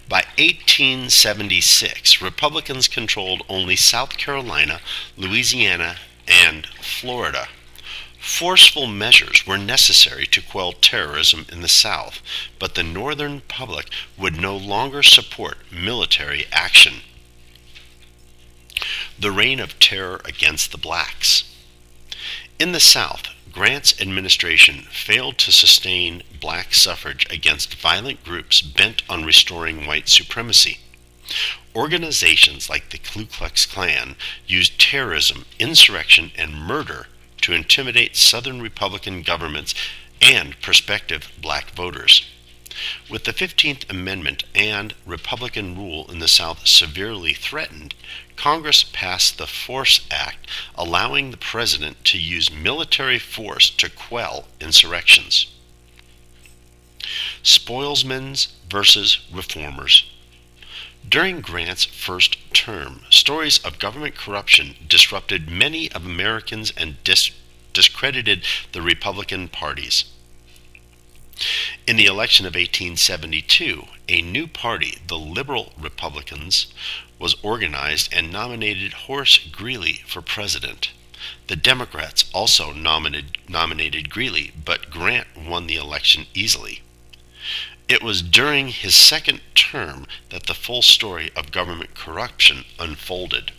By 1876, Republicans controlled only South Carolina, Louisiana, and Florida. Forceful measures were necessary to quell terrorism in the South, but the Northern public would no longer support military action. The Reign of Terror against the blacks. In the South, Grant's administration failed to sustain black suffrage against violent groups bent on restoring white supremacy. Organizations like the Ku Klux Klan used terrorism, insurrection, and murder to intimidate Southern Republican governments and prospective black voters. With the 15th Amendment and Republican rule in the South severely threatened, Congress passed the Force Act, allowing the president to use military force to quell insurrections. Spoilsmen versus reformers. During Grant's first term, stories of government corruption disrupted many of Americans and discredited the Republican parties. In the election of 1872, a new party, the Liberal Republicans, was organized and nominated Horace Greeley for president. The Democrats also nominated Greeley, but Grant won the election easily. It was during his second term that the full story of government corruption unfolded.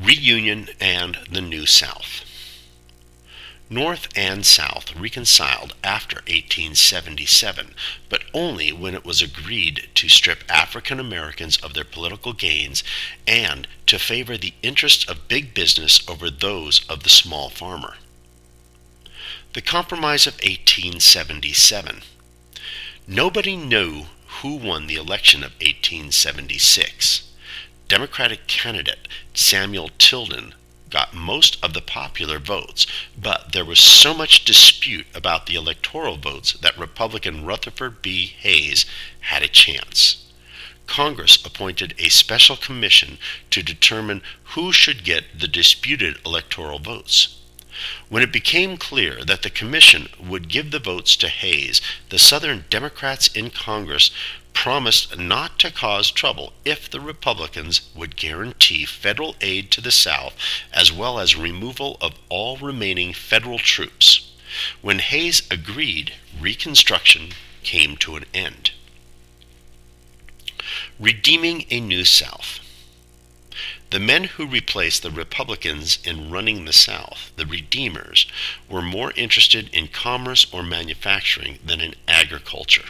Reunion and the New South. North and South reconciled after 1877, but only when it was agreed to strip African Americans of their political gains and to favor the interests of big business over those of the small farmer. The Compromise of 1877. Nobody knew who won the election of 1876. Democratic candidate Samuel Tilden got most of the popular votes, but there was so much dispute about the electoral votes that Republican Rutherford B. Hayes had a chance. Congress appointed a special commission to determine who should get the disputed electoral votes. When it became clear that the commission would give the votes to Hayes, the Southern Democrats in Congress promised not to cause trouble if the Republicans would guarantee federal aid to the South as well as removal of all remaining federal troops. When Hayes agreed, Reconstruction came to an end. Redeeming a New South. The men who replaced the Republicans in running the South, the Redeemers, were more interested in commerce or manufacturing than in agriculture.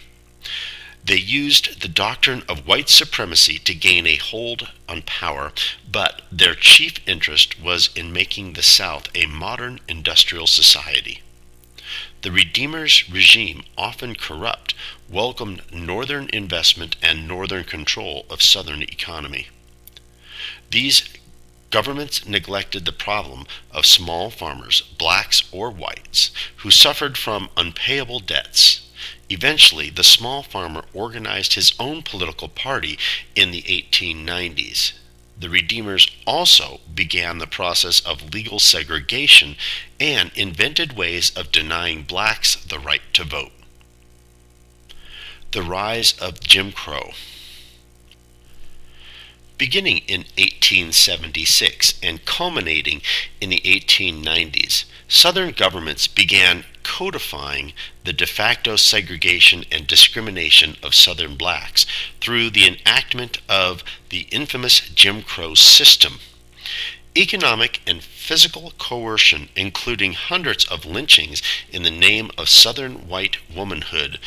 They used the doctrine of white supremacy to gain a hold on power, but their chief interest was in making the South a modern industrial society. The Redeemers' regime, often corrupt, welcomed Northern investment and Northern control of Southern economy. These governments neglected the problem of small farmers, blacks or whites, who suffered from unpayable debts. Eventually, the small farmer organized his own political party in the 1890s. The Redeemers also began the process of legal segregation and invented ways of denying blacks the right to vote. The rise of Jim Crow. Beginning in 1876 and culminating in the 1890s, Southern governments began codifying the de facto segregation and discrimination of Southern blacks through the enactment of the infamous Jim Crow system. Economic and physical coercion, including hundreds of lynchings in the name of Southern white womanhood,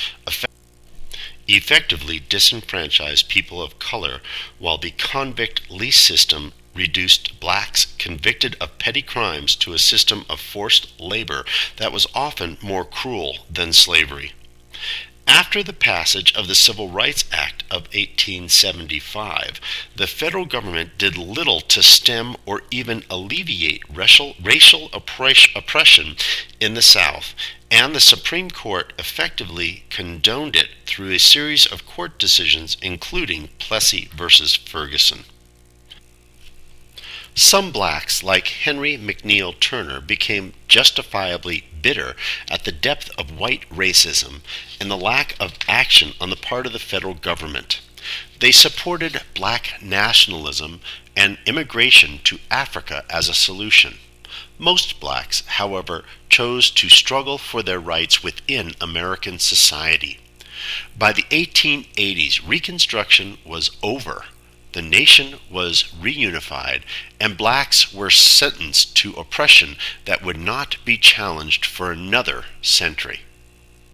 effectively disenfranchised people of color, while the convict lease system reduced blacks convicted of petty crimes to a system of forced labor that was often more cruel than slavery. After the passage of the Civil Rights Act of 1875, the federal government did little to stem or even alleviate racial oppression in the South, and the Supreme Court effectively condoned it through a series of court decisions, including Plessy v. Ferguson. Some blacks, like Henry McNeill Turner, became justifiably bitter at the depth of white racism and the lack of action on the part of the federal government. They supported black nationalism and immigration to Africa as a solution. Most blacks, however, chose to struggle for their rights within American society. By the 1880s, Reconstruction was over. The nation was reunified, and blacks were sentenced to oppression that would not be challenged for another century.